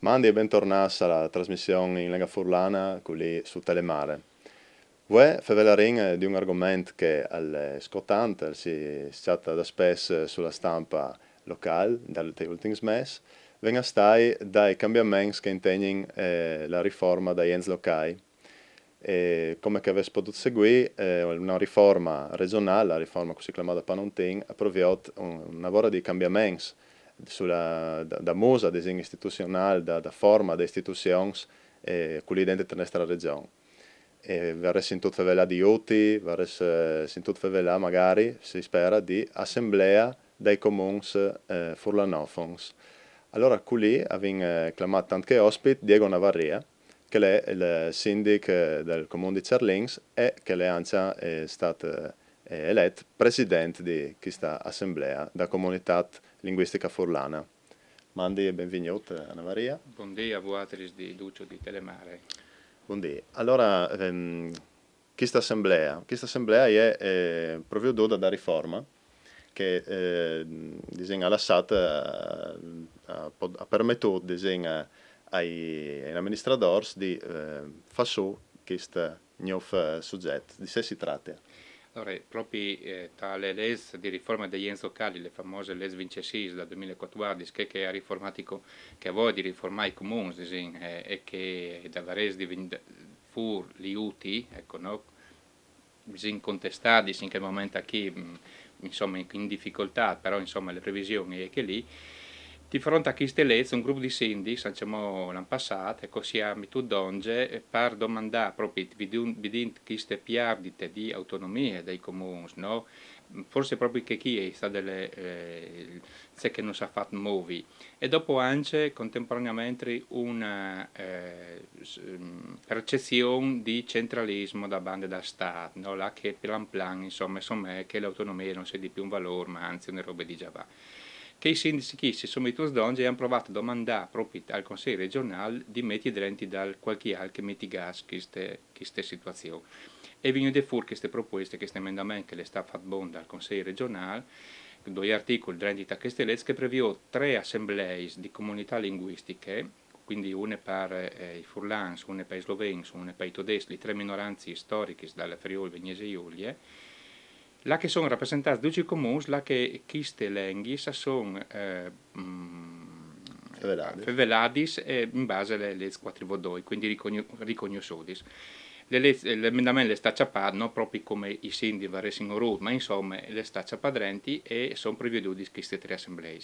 Mandi e bentornati alla trasmissione in lingua furlana qui su Telemare. Voi parlare di un argomento che è scottante, si chatta da spesso sulla stampa locale, dalle ultime mesi, venga stai dai cambiamenti che intendono la riforma dagli enti locali. E come che avete potuto seguire, una riforma regionale, la riforma così chiamata Panontin, ha provato un lavoro di cambiamenti da musa, disegno istituzionale, da forma, da istituzioni, quelli dentro la nostra regione. E verrà sentito favela di UTI, verrà sentito favela magari, si spera, di assemblea dei comuni furlanofoni. Allora, qui abbiamo chiamato anche ospite Diego Navarria, che è il sindaco del comune di Cerlins e che è stato eletto presidente di questa assemblea da comunità linguistica furlana. Mandi e benvenuto Anna Maria. Buongiorno a voi di Duccio di Telemare. Buongiorno. Allora, questa assemblea è proprio da riforma che disegna lasciato ha permesso agli amministratori di fare su questo nuovo soggetto. Di sé si tratta? Allora, proprio tra le leggi di riforma degli enti locali, le famose leggi 26 del 2014, che ha riformato, che vuole di riformare i comuni, e che da Varese fu gli UTI, ecco, no? Bisogna contestare in che momento qui, insomma, in difficoltà, però insomma le previsioni è che lì. Di fronte a queste leggi, un gruppo di sindaci, diciamo l'anno passato, ecco, si è abituato donge per domandare proprio di queste perdite di autonomia dei comuni, no? Forse proprio che chi è stato se che non si è fatto muovi e dopo anche contemporaneamente una percezione di centralismo da bande da Stato, no? Là che plan plan insomma che l'autonomia non sia di più un valore ma anzi una roba di già va che i sindaci che si sono metti donge hanno provato a domandare proprio al Consiglio regionale di mettere dentro dal qualche altro che mitigasse queste situazioni. E vengono fuori queste proposte, questo emendamento che le sta fatto buono dal Consiglio regionale, due articoli dentro a queste leggi che prevedono 3 assemblee di comunità linguistiche, quindi una per i furlans, una per i sloveni, una per i tedeschi, 3 minoranze storiche dalle Friuli, Venezia e Giulia, là che sono rappresentate 12 comuni, là che queste lingue sono feveladis in base alle leggi 4 quindi riconosciuti. L'emendamento le sta ciappando, non proprio come i sindaci varessero rude, ma insomma le sta ciappadrenti e sono preveduti queste 3 assemblee.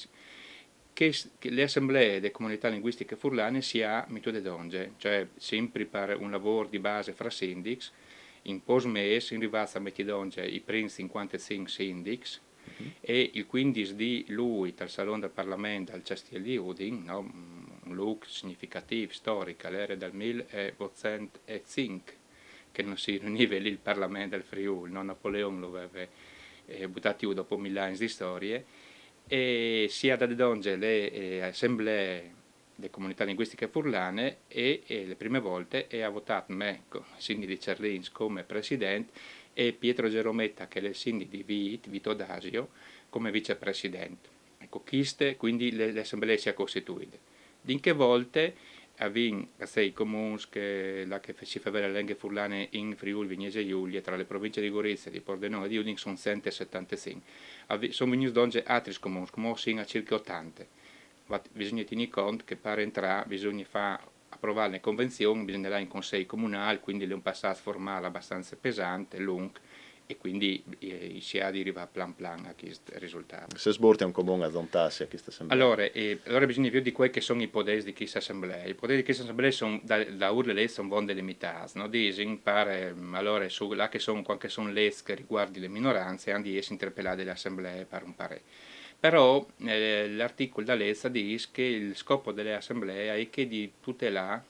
Che le assemblee delle comunità linguistiche furlane si ha metodo donge, cioè sempre per un lavoro di base fra sindaci, in pos mese in rivazza metti donge i primi 55 sindaci e il 15 di lui dal Salone del Parlamento al Castiel di Udin, no? Un look significativo, storico, l'era del 1805 che non si riuniva lì il Parlamento del Friuli, no? Napoleone lo aveva buttato giù dopo 1000 anni di storie e si ha da donge le assemblee delle comunità linguistiche furlane e le prime volte e ha votato me, Cindy di Cerlins, come presidente e Pietro Gerometta, che è il sindaco di Vito D'Asio, come vicepresidente. Ecco, queste, quindi le assemblee si è costituite. In che volte avvin i comuni che si fa vedere le lingue furlane in Friuli, Venezia e Giulia, tra le province di Gorizia, di Pordenone e di Udine, sono 175. Sono venuti donge altri comuni, come a circa 80. Ma bisogna tenere conto che per entrare bisogna fare approvare le convenzioni, bisognerà in consiglio comunale, quindi è un passaggio formale abbastanza pesante, lungo, e quindi si ha di arrivare plan plan a questo risultato. Se sborti è un comune a zontarsi a questa assemblea. Allora bisogna vedere di quelli che sono i poteri di questa assemblea. I poteri di questa assemblea sono, da urle sono ben delimitati, no? Dicono, allora, là che sono, qualche sono leggi che riguardano le minoranze, hanno di essere interpellate dalle assemblee per un parere. Però l'articolo da legge dice che il scopo delle assemblee è che di tutelare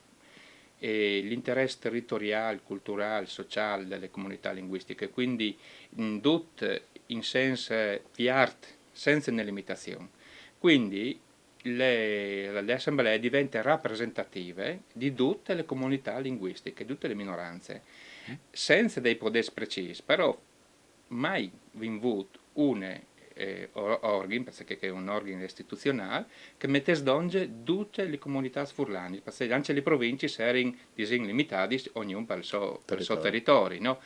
l'interesse territoriale, culturale, sociale delle comunità linguistiche, quindi in tutto in senso di arte, senza una limitazione. Quindi le assemblee diventano rappresentative di tutte le comunità linguistiche, di tutte le minoranze, senza dei poteri precisi, però mai vinto una organo, perché è un organo istituzionale, che mette donge tutte le comunità furlane, perché anche le province sono limitate, ognuno per il suo territorio, no?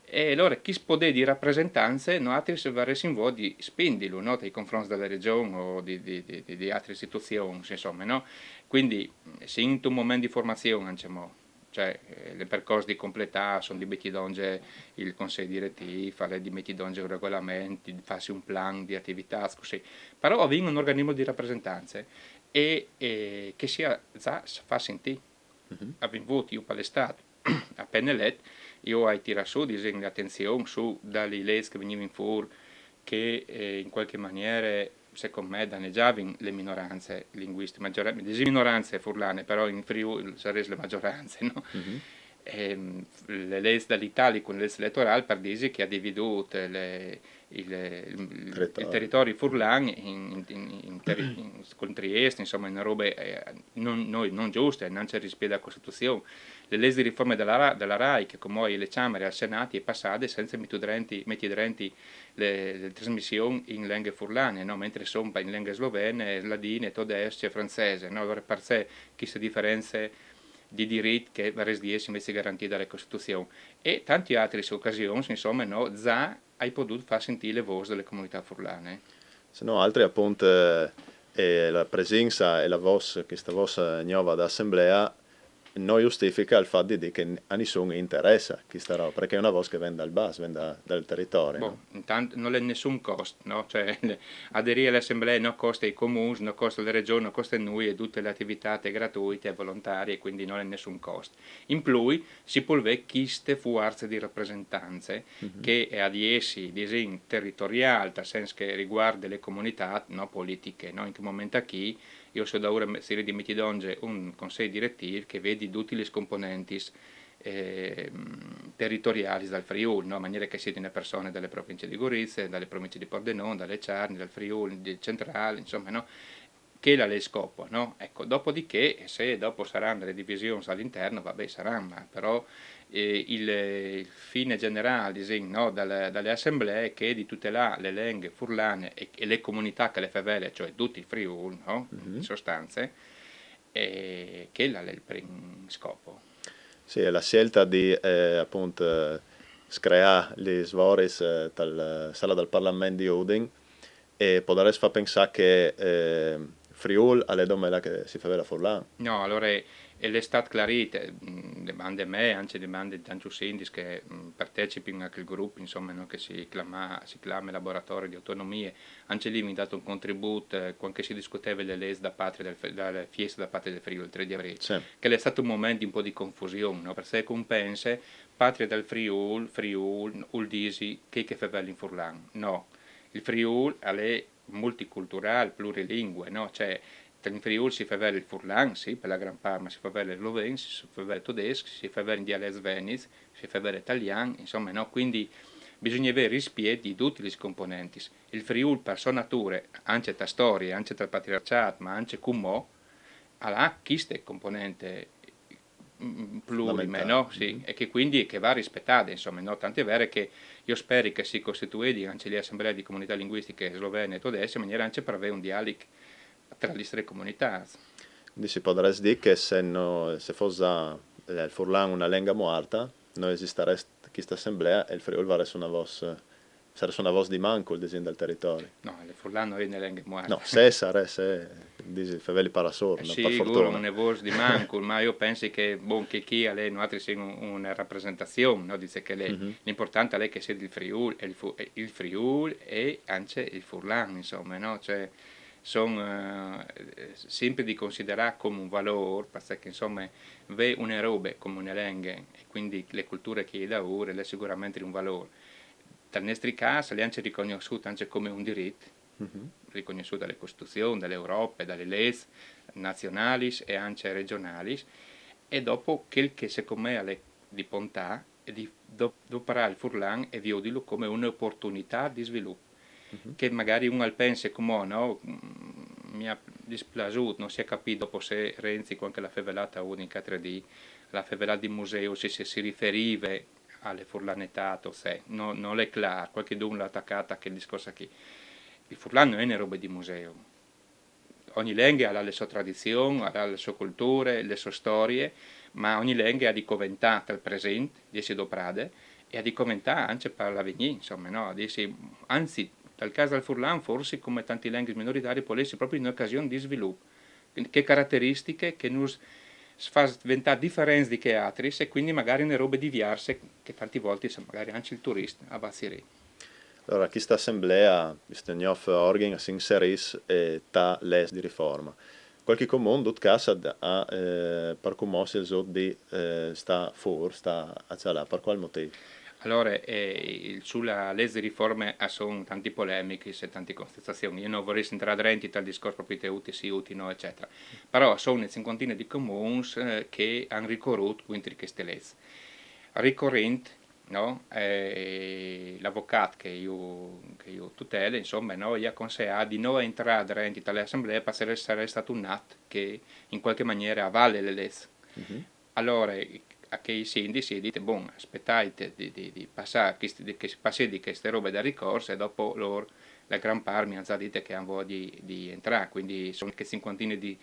E allora chi spodè di rappresentanze, noi altri se varessimo in vuoto di spindilo, no? Nei confronti della regione o di altre istituzioni, insomma, no? Quindi se in un momento di formazione, diciamo, cioè le percorsi di completà sono di mettidonge il consiglio direttivo, fare di mettidonge regolamenti, farsi un plan di attività, così. Però avviene un organismo di rappresentanze e che sia già fa sentire. Abbiamo avuto io per l'estate, appena eletto, io ho tirato su l'attenzione su dalle leggi che venivano fuori che in qualche maniera secondo me danneggiavano le minoranze linguistiche, le minoranze furlane, però in Friuli sarebbero le maggioranze, no? Le leggi dall'Italia con le leggi elettorali per dire che ha dividuto il territorio furlane con Trieste, insomma, in robe non giuste, non c'è rispetto alla Costituzione. Le leggi di riforma della RAI, che come le Camere al Senato è passate senza mettere le trasmissioni in lingue furlane, no? Mentre sono in lingue slovene, ladine, tedesche e francese. No? Allora per sé queste differenze di diritti che varrebbero invece garantiti dalla Costituzione e tante altre occasioni, insomma, no, già hai potuto far sentire le voci delle comunità furlane. Se no, altri appunto la presenza e la voce, questa voce nuova d'assemblea non giustifica il fatto di dire che a nessuno interessa questa roba, perché è una voce che viene dal basso, viene dal territorio. Boh, No? intanto non è nessun costo, no? Cioè, aderire all'assemblea non costa ai comuni, non costa alle regioni, non costa a noi e tutte le attività gratuite e volontarie, quindi non è nessun costo. In più si può vedere queste forze di rappresentanze che è ad essi disegno territoriale, nel senso che riguarda le comunità no, politiche, no? In che momento qui io so da ora serie di mettidonge un consiglio direttivo che vedi tutti gli componenti territoriali dal Friuli, no? In maniera che siano persone dalle province di Gorizia, dalle province di Pordenone, dalle Ciarni, dal Friuli, del centrale, insomma, no? Che la le scopo, no? Ecco, dopodiché, se dopo saranno le divisioni all'interno, vabbè, saranno, però il fine generale, disegno, no? dalle assemblee che è di tutelare le lingue furlane e le comunità che le favele, cioè tutti i Friuli, no? In sostanza, che è il primo scopo. Sì, la scelta di appunto screare le svoris dalla sala del Parlamento di Udin e poter far pensare che Friul è domela che si fa vera Furlan. No, allora l'estate clarite, le bande me, anche le bande di tanti sindis che partecipano a quel gruppo, insomma, no, che si chiama Laboratorio di Autonomie, anche lì mi ha dato un contributo quando si discuteva delle leggi da patria dalle fieste da patria del Friuli il 3 di aprile, Sì. che è stato un momento di un po' di confusione, no? Perché compensa patria del Friuli, Uldisi, che fa in Furlan, no, il Friuli è multiculturale, plurilingue, no? Cioè, in Friuli si fa vedere il furlan, sì, per la gran parte, ma si fa vedere il sloveno, si fa vedere il tedesco, si fa vedere il dialetto svenese, si fa vedere l'italiano, insomma, no? Quindi bisogna avere rispetto di tutti gli componenti. Il Friuli per sua natura, anche tra storia, anche tra patriarcato, ma anche come ha queste componente plurime, no? Sì, e che quindi che va rispettata, insomma, no? Tanto è vero che io spero che si costituisca anche l'assemblea di comunità linguistiche slovene e tedesche in maniera anche per avere un dialogo tra le tre comunità. Quindi si potrebbe dire che se fosse il Furlan una lingua morta, non esisterebbe questa assemblea e il Friuli sarebbe una voce di manco il disegno del territorio. No, il furlano è nelle lingue muarte. No, se dici faveli parasor, no, per Sì, fortuna. non è voce di manco, ma io penso che, bon, che chi a lei, noi altri siamo una rappresentazione, no? Dice che l'importante è che sia il Friuli, il Friuli e anche il Furlan, insomma, no? Cioè, sono sempre di considerare come un valore, perché insomma, ve una roba come una lingua, e quindi le culture che da ora è sicuramente un valore. Nel nostro caso, le hanno riconosciute anche come un diritto, riconosciuto dalle Costituzioni, dall'Europa, dalle leggi nazionali e anche regionali, e dopo quel che secondo me è di bontà è di operare il Furlan e di vederlo come un'opportunità di sviluppo, che magari uno pensa come no, mi ha dispiaciuto, non si è capito dopo se Renzi, quando la fevelata unica 3D, la fevelata di museo, se si riferiva alle furlanetà o se, non è chiaro, qualche dunque l'ha attaccata a quel discorso qui. il Furlan non è una roba di museo. Ogni lingua ha le sue tradizioni, ha le sue culture, le sue storie, ma ogni lingua ha di commentare il presente, di essere doprade, e ha di commentare anche per l'avvenire, insomma, no? Anzi, nel caso del Furlan, forse come tanti lingue minoritarie, può essere proprio un'occasione di sviluppo. Che caratteristiche che nos fa diventare differenze di che altri e quindi magari ne robe diverse che tante volte magari anche il turista a Bazzire. Allora, questa assemblea, questa nuova organ, si inserisce ta les di riforma. Qualche comune, in caso, ha per come si di sta fuori, sta a ciala, per quale motivo? Allora, sulla legge di riforme sono tanti polemiche e tante contestazioni. Io non vorrei entrare dentro tal discorso proprio teuti, sì, uti, no, eccetera. Però sono una cinquantina di comuni che hanno ricorruto contro queste leggi. Ricorrente, no? L'avvocato che io tutelo, insomma, no? Gli ha consigliato di non entrare dentro tale assemblea per essere stato un atto che in qualche maniera avvale le leggi. Allora, a che i sindaci dite, boh, aspettate di passare, che si passi di queste robe da ricorso e dopo loro, la gran parte mi hanno già detto che hanno voglia di entrare, quindi sono che cinquantine di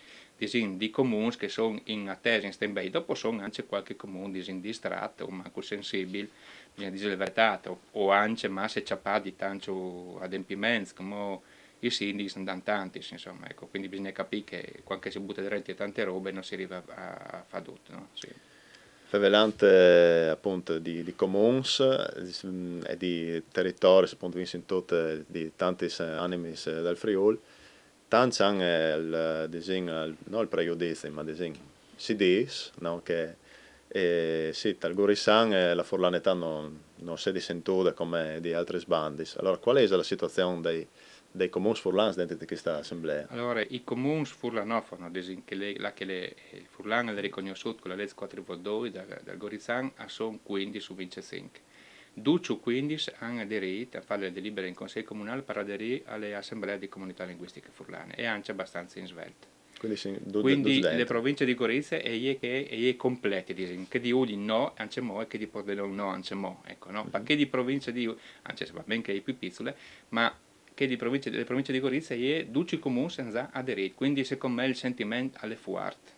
comuni che sono in attesa, in stand-by, dopo sono anche qualche comune distratto o manco sensibile, bisogna dire la verità, o anche ma se c'è di tanto adempimento, come i sindaci sono tanti, insomma, ecco, quindi bisogna capire che quando si butta dentro tante robe non si arriva a fare tutto, no? Sì. Favelante appunto di comuns e di territori, appunto in tutte di tanti animi del Friuli, tanti hanno il disegno, non il pregiudizio, ma il disegno, si dice, no, che sì, tal Gorisan la Forlanetà non si è sentita come di altri sbandi. Allora, qual è la situazione dei comuni furlani dentro di questa assemblea? Allora, i comuni furlanofono, il Furlan è riconosciuto con la legge 442 dal Gorizan, sono 15 su 25. 12 15 hanno aderito a fare le delibere in Consiglio Comunale per aderire alle assemblee di comunità linguistiche furlane e anche abbastanza in svelta. Quindi sì, Quindi le dentro. province di Gorizia è complete, che di Uli no, anche mo, e che di Pordenone no, anche mo, ecco, no? Perché di province di, anche se va ben che è più piccole, ma che le province di Gorizia è 12 comuni senza aderire, quindi secondo me il sentimento alle fuarte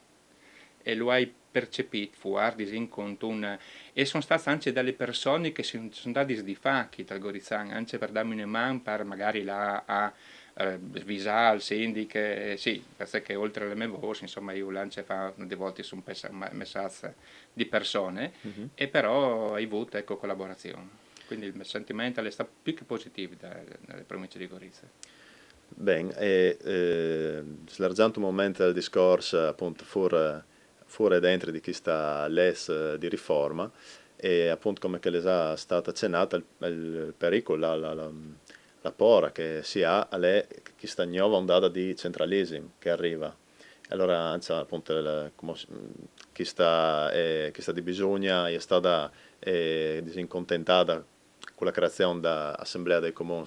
e lo hai percepito fuori in conto e sono state anche delle persone che sono andate di facchi dal Gorizan anche per darmi una mano per magari là a svisare il sindaco sì perché oltre alle mie voci insomma io lancio fa delle volte su un messaggio di persone e però hai avuto ecco collaborazione quindi il sentimento è stato più che positivo dalle province di Gorizia. Bene, e slargiando un momento il discorso appunto fuori e dentro di questa les di riforma e appunto come che les ha stata accennata il pericolo, la paura che si ha è questa nuova ondata di centralismo che arriva. Allora, anzi, appunto, questa di bisogna è stata disincontentata con la creazione dell'Assemblea dei Comuni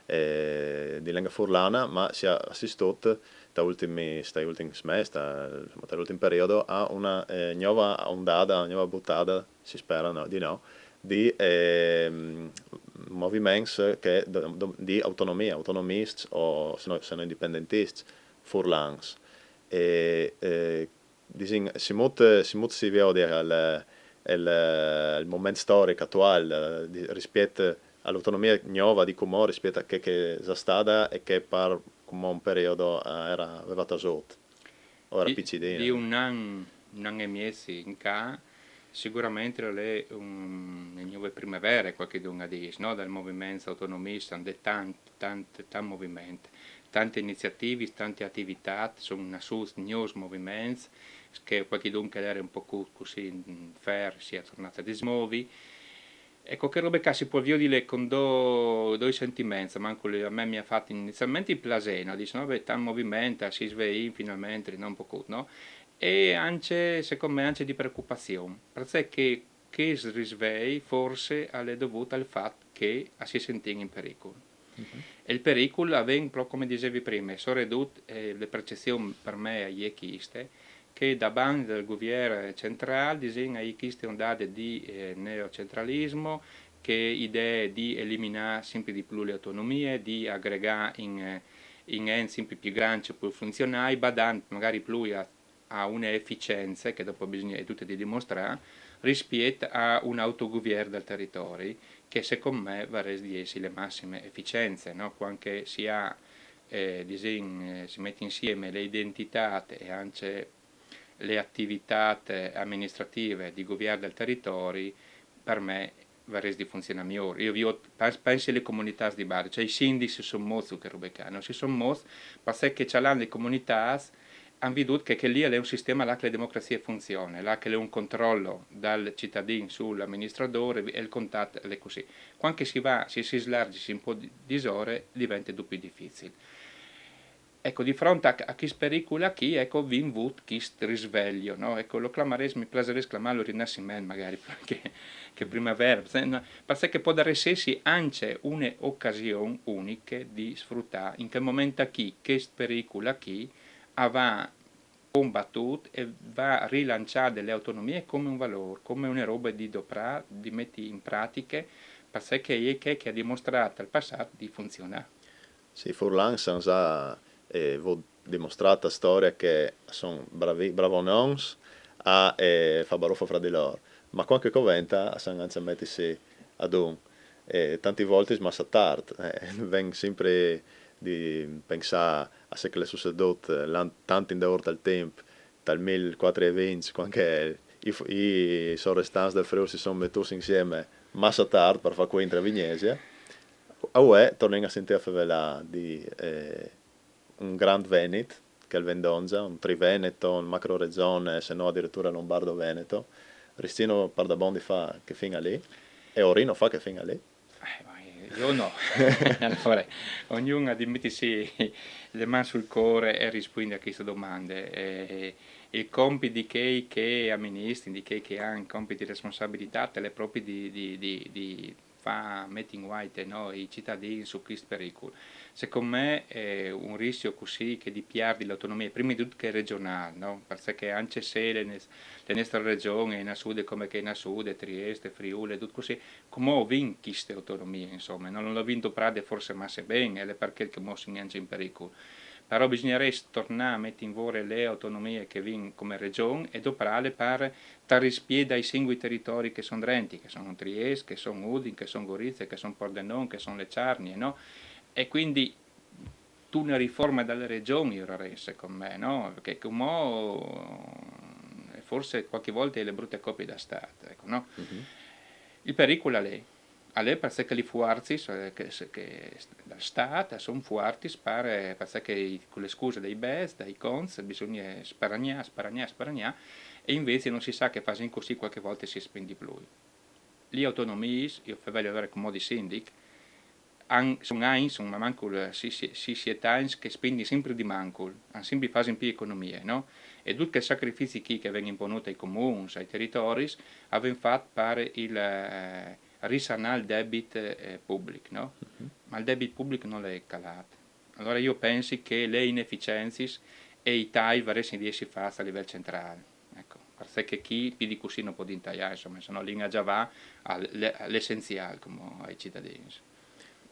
di lingua furlana, ma si è assistito stai ultimi mesi, dall'ultimo periodo, a una nuova ondata, una nuova buttata, si spera di no, di movimenti di autonomia, autonomisti o se no indipendentisti furlans. Si vede il momento storico attuale rispetto all'autonomia nuova di Comò rispetto a che è già stata e che per come un periodo aveva tasato. Ora Di piccidina. un anno e mezzo in ca sicuramente è le nuove primavere qualche dunga dice, no? Dal movimento autonomista, di tanti movimenti, tante iniziative, tante attività, sono una su nuovi movimenti che qualche dunque era un po' così fair, si è tornata a dismuovi. Ecco, che robe che si può dire con due sentimenti, manco a me mi ha fatto inizialmente il plaseno, dice no, beh, tan movimento, si sveglia finalmente, non un po' no? E anche, secondo me, anche di preoccupazione, perché che si risveglia forse è dovuto al fatto che si sentiva in pericolo. E il pericolo avviene proprio come dicevi prima, sono ridotte le percezioni per me agli echiste, che da banda del governo centrale disegna queste ondate di neocentralismo che idee di eliminare sempre di più le autonomie, di aggregare in enti sempre più grandi per funzionare, badando magari più a un'efficienza che dopo bisogna è tutta di dimostrare rispetto a un autogoverno del territorio che secondo me va resi di essere le massime efficienze, no? Quando si mette insieme le identità e anche le attività amministrative di governo del territorio, per me va resi di funzionare meglio. Io penso alle comunità di base, cioè i sindaci sono molto che robe che si sono molto, perché c'è le comunità hanno veduto che lì è un sistema là che la democrazia funziona, là che è un controllo dal cittadino sull'amministratore e il contatto è così. Quando si slargi un po' di ore diventa più difficile. Ecco, di fronte a chi spericola chi, ecco, vi invut chi risveglio, no? Ecco, lo clamares, mi piacerebbe chiamarlo rinascimento magari, che primavera, perché può dare sessi anche un'occasione unica di sfruttare in che momento chi, che spericola chi, va combattuto e va a rilanciare delle autonomie come un valore, come una roba di doprare, di mettere in pratica, perché è che ha dimostrato al passato di funzionare. Sì, Furlan ha dimostrato storia che sono bravonons a fare baruffa fra di loro, ma qualche coventa sono anche mettersi ad un. Tante volte smassa tardi, vengo sempre di pensare a se che le succedute tanto in d'ora del tempo, dal 1420, quando i sono restanti del Friuli si sono messi insieme massa tardi per fare quella in Vignese. A UE torniamo a sentire favela di un Grand Venet, che è il Vendonza, un Triveneto, un macro-regione, se no addirittura Lombardo-Veneto. Ristino Pardabondi fa che fino a lì, e Orino fa che fino a lì. Io no, allora, ognuno ha di mettersi le mani sul cuore e rispondere a queste domande. Il compito di chi che amministri, di chi che ha un compito di responsabilità, è proprio di far mettere in white, no, i cittadini su questo pericolo. Secondo me è un rischio così che di perdi l'autonomia, prima di tutto che è regionale, no? Perché anche se le nostre regioni, in sud come che in sud, Trieste, Friuli, tutto così, come ho vinto queste autonomie, insomma, non l'ho vinto Prade forse ma se bene, è perché che mo si neanche in pericolo. Però bisognerebbe tornare a mettere in valore le autonomie che vincono come regione e doprare per rispiede ai singoli territori che sono drenti, che sono Trieste, che sono Udine, che sono Gorizia, che sono Pordenone, che sono le Cernie, no? E quindi tu una riforma dalle regioni vorrei secondo me, no? Perché come forse qualche volta le brutte copie da Stato, ecco, no? Il pericolo è lì. A lei perché li fuarzi che dal Stato sono fuarti perché con le scuse dei BES, dai cons, bisogna sparagnare, sparagnare, sparagnare e invece non si sa che fanno così qualche volta si spendi più. Le autonomie, io voglio avere come di sindic, sono eins, ma manco si siete che spendi sempre di manco, hanno sempre fatto più economie, no? E tutti i sacrifici che vengono imposti ai comuni, ai territori, avevano fatto per il risanare il debito pubblico, no? Ma il debito pubblico non è calato. Allora io penso che le inefficienze e i tagli varrebbero di essere fatti a livello centrale. Ecco, perché chi più di così non può intagliare, insomma, se no l'Inga già va all'essenziale come ai cittadini.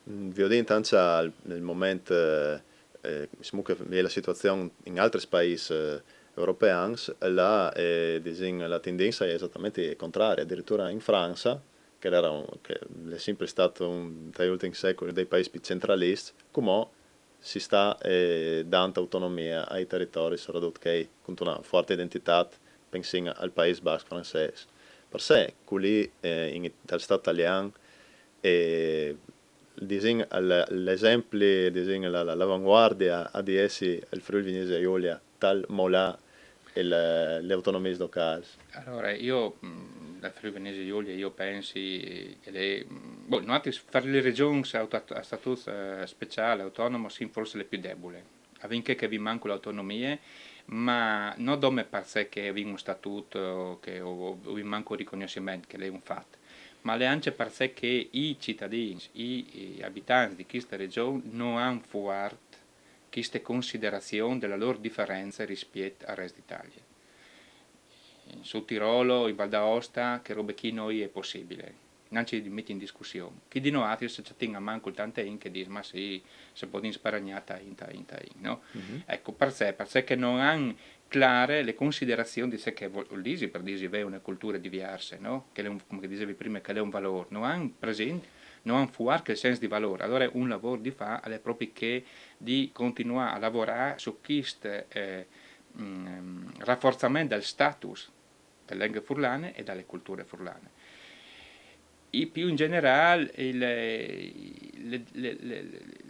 Vi ho detto anche nel momento che la situazione in altri paesi europei, là, la tendenza è esattamente contraria, addirittura in Francia, che è sempre stato dagli ultimi secoli dei paesi più centralisti, come si sta dando autonomia ai territori, soprattutto che con una forte identità, pensiamo al Paese Basco francese. Per sé, quelli dal Stato italiano, l'esempio, l'avanguardia a di essi il Friuli Venezia Giulia, tal mola le autonomie locali. Allora, io, la Friuli Venezia Giulia, io penso che noi fare le regioni a statuto speciale, autonomo, sì, forse le più deboli, affinché che vi manco l'autonomia, ma non come perché vi un statuto o vi manco il riconoscimento, che è un fatto, ma le anche perché i cittadini, i abitanti di questa regione non hanno fuori queste considerazioni della loro differenza rispetto al resto d'Italia. In Sud Tirolo, in Val d'Aosta, che robe chi noi è possibile. non ci metti in discussione. Chi di noi altri se ci tiene a manco tante in che dice ma sì, se può sparagnata no? Ecco, per sé che non hanno chiare le considerazioni di sé che vuol dire per dire che è una cultura diversa, no? Che è come dicevi prima, che è un valore, non hanno presente, non hanno fuori che il senso di valore. Allora un lavoro di fa è proprio che di continuare a lavorare su questo rafforzamento del status delle lingue furlane e dalle culture furlane. E più in generale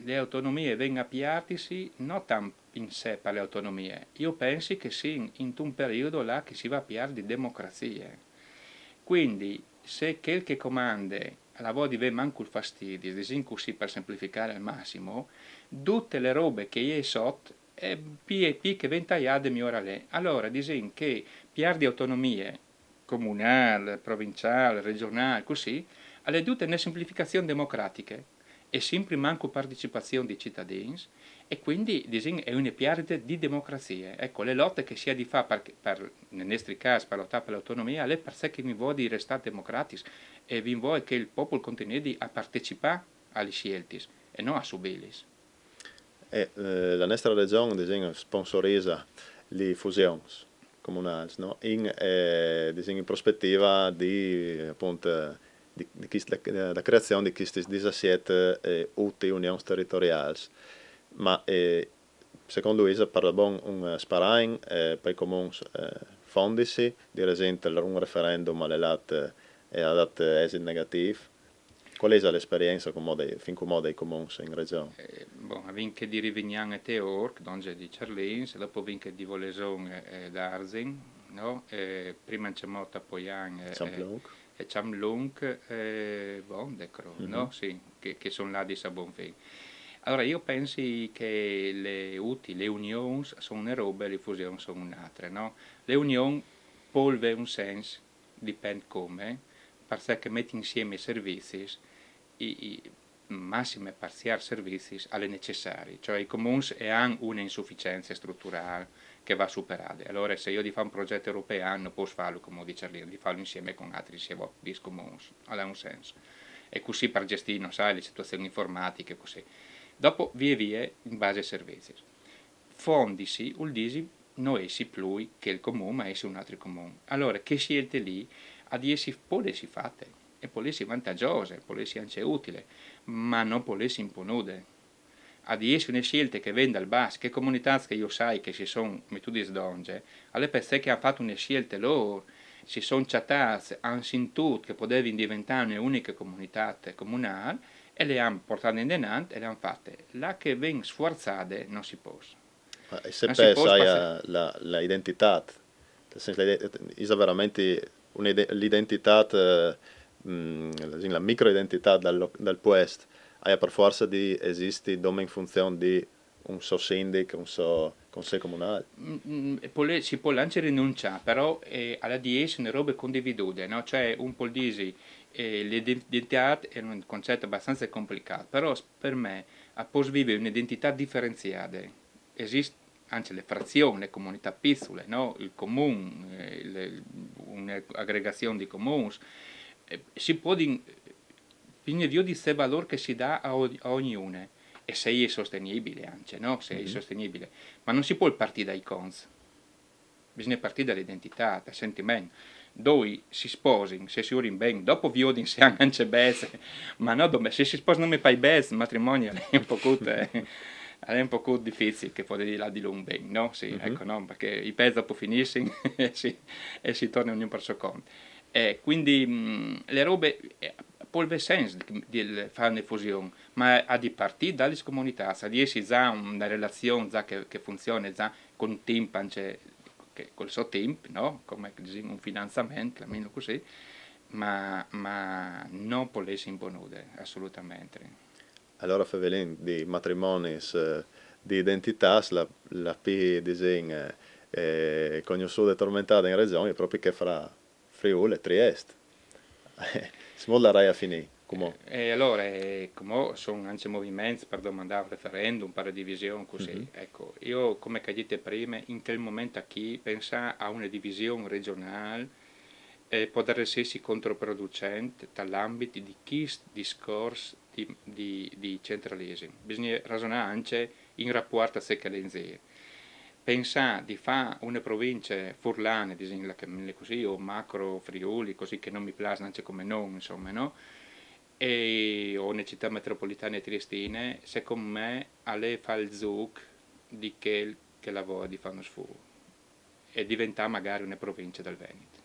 le autonomie vengono appiattisi non tanto in sé per le autonomie, io penso che sia in un periodo là che si va a piare di democrazia. Quindi se quel che comanda lavora di manco il fastidio, disin così per semplificare al massimo, tutte le robe che è sotto è più che ventagliate mi ora lì. Allora disin che piar di autonomie comunale, provinciale, regionale, così, alle tutte una semplificazione democratiche e sempre manco partecipazione dei cittadini e quindi è una perdita di democrazia. Ecco, le lotte che si ha di fare nel nostro caso per lottare per l'autonomia, le per sé che vi vuole di restare democratici e vi vuole che il popolo continui a partecipare alle scelte e non a subirle. La nostra regione sponsorizza le fusioni comunali, no? In prospettiva di, appunto, la creazione di queste 17 unioni territoriali. Ma secondo Isa parla bon un sparain per i comuni fondisi, di esempio un referendum ha dato esito negativo. Qual è l'esperienza fin come dei comuni in regione? Vinche di Rivignan e Teorc, donge di Cerlins, dopo vinche di Voleson d'Arzin, no? Prima c'è Motta Poian e Chamlung, Decro, no? Sì, che sono là di Sabonfin. Allora io penso che le unioni sono una roba e le fusioni sono un'altra, no? Le unioni polve un senso, dipende come, perché metti insieme i servizi, i massime parziali servizi alle necessari, cioè i comuni hanno una insufficienza strutturale che va superata. Allora se io di fare un progetto europeo non posso farlo come dice lì, di farlo insieme con altri di comuni, ha un senso. E così per gestire, non sai, le situazioni informatiche, così. Dopo via via in base ai servizi. Fondisi, vuol dire non essi più che il comune, ma essi un altro comune. Allora che scelte lì ad essi può essere fatte e può essere vantaggiose, può essere anche utile, ma non può essere imponude. Ad essi una scelta che vende al basso, che comunità che io sai che si sono mettute donge, alle persone che hanno fatto una scelta loro, si sono chattate, hanno sentito che potevano diventare un'unica comunità comunale e le hanno portate in denant e le hanno fatte. Là che vengono sforzate non si può. E se pensa l'identità, è veramente l'identità, la microidentità dal puesto, ha per forza di esistere in funzione di un so sindaco, un so consiglio comunale. Si può anche rinunciare, però alla 10 sono robe condividute, no? Cioè un po' di l'identità è un concetto abbastanza complicato, però per me può vivere un'identità differenziata. Esiste anche le frazioni, le comunità piccole, no? Il comune, un'aggregazione di comuni. Si può bisogna di questo valore che si dà a ognuno e se è sostenibile anche, no? Se è sostenibile. Ma non si può partire dai cons, bisogna partire dall'identità, dal sentimento. Dove si sposano, se si urino bene, dopo vi odin se anche bene, ma no, se si sposano non mi fai bene, il matrimonio è un po' difficile che può dire là di lungo bene, no? Sì, ecco, no? Perché i pezzi dopo finiscono e si torna ognuno per suo conto. Quindi le robe polve senso di fare una fusione, ma a di partire dalle comunità, se riesci già una relazione già che funziona già con un team, col suo team, no? Come un finanziamento, almeno così, ma non può essere imponuto, assolutamente. Allora Fevelin di matrimoni di identità, la P disegna conosciuta e tormentata in regione proprio che fra Friuli e Trieste. Si vuole la Rai a finire. E allora, come sono anche movimenti per domandare un referendum, per divisione, così. Ecco, io come dite prima, in quel momento qui, pensare a una divisione regionale può essersi controproducente dall'ambito di questo discorso di centralismo. Bisogna ragionare anche in rapporto a sé che le pensare di fare una provincia furlane, così, o macro Friuli, così che non mi piace neanche come nome, insomma, no? O una città metropolitana triestine, secondo me, alle fa il zuc di che lavora di fanno sfuro e diventare magari una provincia del Veneto.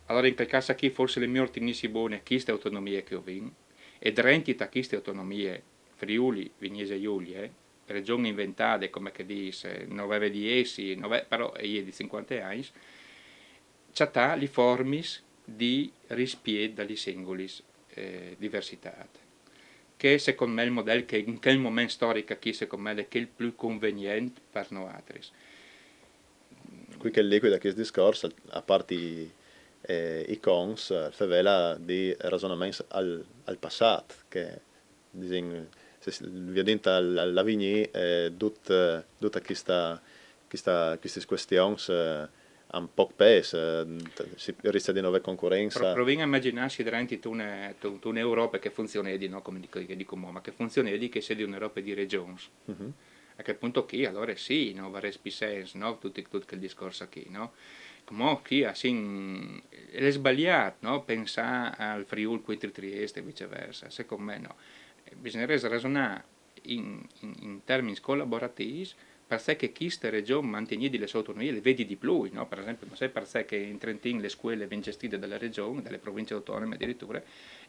Allora in quel caso qui forse le mie ordinissime buone queste autonomie che ho vinto e drenti da queste autonomie Friuli, Vignese Giulie, regioni inventate come che dice, 9 di essi, però è di 50 anni, c'ha le formis di rispied dagli singoli diversità. Che secondo me è il modello che in quel momento storico qui secondo me è il più conveniente per noi. Qui che liquida questo discorso, a parte i cons, favela di ragionamenti al passato, che disin, se vi dentro alla vigni, tutta queste questioni un po' peso, si rischia di nuova concorrenza. Proviamo a immaginarsi davanti a un'Europa che funziona di, no, come dico ma che funziona di che sia di un'Europa di regioni. Mhm. A quel punto qui, allora sì, no, va senso, no, tutto quel discorso qui, no? Come qui, assim, è sbagliato, no, pensare al Friuli contro Trieste e viceversa, secondo me no. Bisognerebbe ragionare in termini collaborativi perché queste regioni mantengono le sue autonomie, le vedi di più, no? Per esempio, non sai perché in Trentino le scuole vengono gestite dalle regioni, dalle province autonome addirittura,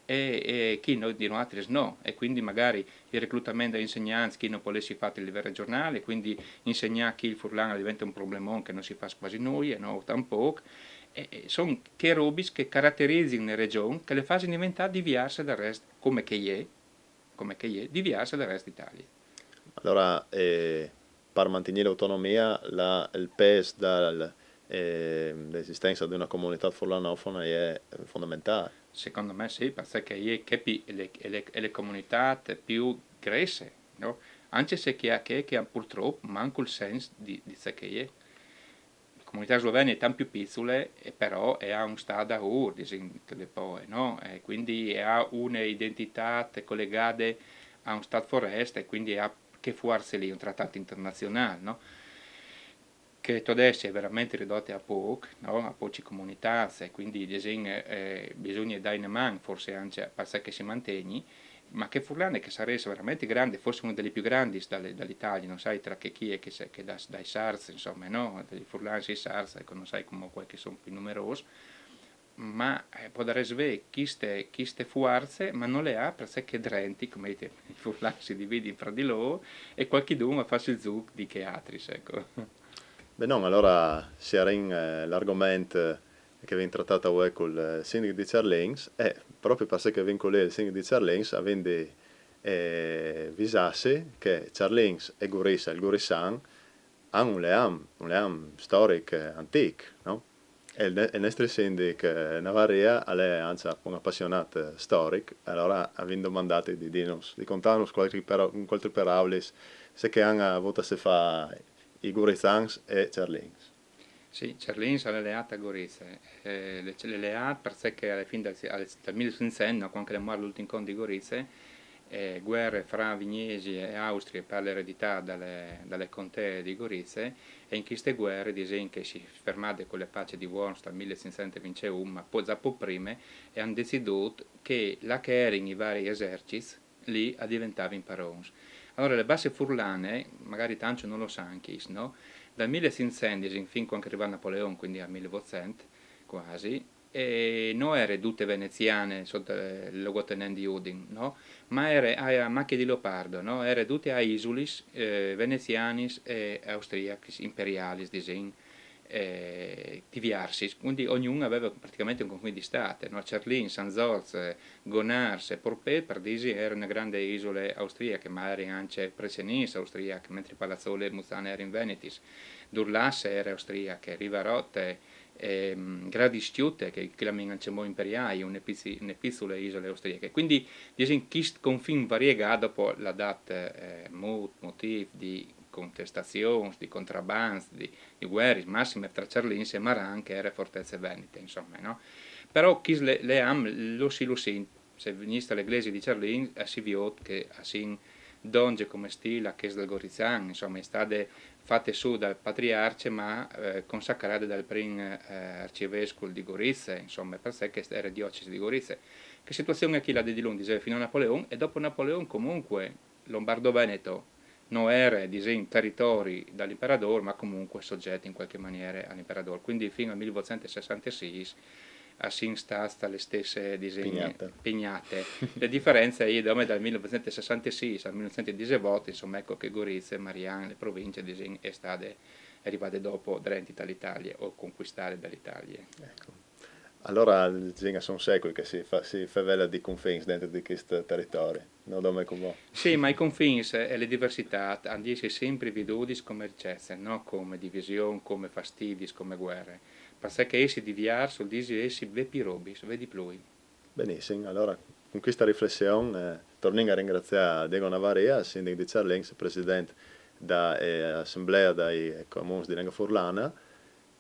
e chi noi di altri no, e quindi magari il reclutamento degli insegnanti chi non può essere fatto a livello regionale, quindi insegnare chi il furlano diventa un problemone che non si fa quasi noi, e no, tampoco, e sono che robe che caratterizzano le regioni che le fanno diventare diverse dal resto, come che è, diverse dal resto d'Italia. Allora, per mantenere l'autonomia, il peso dell'esistenza di una comunità furlanofona è fondamentale. Secondo me sì, perché io capi le comunità più grosse, no? Anche se che ha purtroppo manca il senso di sé che è. Le comunità slovene sono più piccole, però ha un stato da poi, no? E quindi ha un'identità collegata a un stato foreste e quindi ha che farsi lì un trattato internazionale, no? Che adesso è veramente ridotte a poco, no? A poche comunità, e quindi bisogna dare una mano, forse anche perché si mantenga, ma che Furlane che sarebbe veramente grande, forse una delle più grandi dall'Italia, non sai tra che chi è che dai SARS, insomma, no? Dai Furlani e SARS, ecco, non sai come quel che sono più numerosi, ma può dare sve queste forze, ma non le ha perché drenti, come dite, i Furlani si dividono fra di loro e qualche uno fa il zug di che altri, ecco. Beh, no, allora si era in l'argomento che viene trattato oggi col sindaco di Cerlins e proprio perché viene con lei il sindaco di Cerlins avendo visasse che Cerlins e Gurissa, il Gurissan, hanno un leam storico antico, no? E il nostro sindaco Navaria è anzi un appassionato storico, allora avendo domandato di contarnos qualche parole se che hanno avuto a se fa i Gurizans e Cerlins. Sì, Cerlins è alleata a Gorizia, le alleate perché alla fine del 1600, quando è morto l'ultimo conte di Gorizia, guerre fra Vignesi e Austria per l'eredità dalle contee di Gorizia e in queste guerre disegno che si fermate con le pace di Worms dal 1621, ma poi dopo prima e hanno deciso che la che erano i vari eserciti lì diventavano imparons. Allora le basi furlane, magari tanto non lo sanno, no? Dal 1600 fin quando arriva Napoleone, quindi al 1800 quasi, e non erano tutte veneziane sotto il luogotenente di Udin, no? Ma erano a macchie di leopardo, no? Erano tutte a isulis venezianis e austriaci imperialis, disin, diversi, quindi ognuno aveva praticamente un confine di state, no? Cerlin, San Zorz, Gonars e Porpet, Pardisi erano una grande isole austriache, ma erano anche Presenis austriache, mentre Palazzole e Muzzane erano in Venetis, Durlasse era austriache, Rivarotte, Gradistiute, che chiamano anche imperiali, una piccola isole austriache. Quindi, diciamo, questo confine variega dopo la data motiv di contestazioni, di contrabbandi, di guerre, massime tra Cerlins e Maran, che era fortezze venete, insomma, no? Però chi le am lo si lo sin, se veniste all'eglise di Cerlin si vede che sin donge come stile a Chiesa del Gorizan, insomma, è state fatte su dal patriarce ma consacrate dal prim arcivescovo di Gorizia, insomma, per sé che era diocesi di Gorizia. Che situazione è quella di Londra, fino a Napoleone, e dopo Napoleone comunque Lombardo-Veneto non era disin territori dall'imperatore, ma comunque soggetti in qualche maniera all'imperatore. Quindi fino al 1966 a sin sta le stesse Pignata. pignate. La differenza è che dal 1966 al 1918, insomma, ecco che Gorizia, Mariano, le province disin, è state arrivate dopo dall'Italia o conquistare dall'Italia. Ecco. Allora, sono secoli che si favela di confini dentro di questo territorio, non dove come. Sì, ma i confini e le diversità hanno di essere sempre veduti come ricchezze, non come divisioni, come fastidi, come guerre. Perché essi di diverso, dici essi vedi robis, vedi plui. Benissimo, allora con questa riflessione torniamo a ringraziare Diego Navaria, sindaco di Cerlins, presidente dell'Assemblea dei Comuni di Lingua Furlana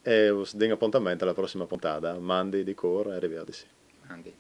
e vi do appuntamento alla prossima puntata, Mandi di Cor e arrivederci. Andi.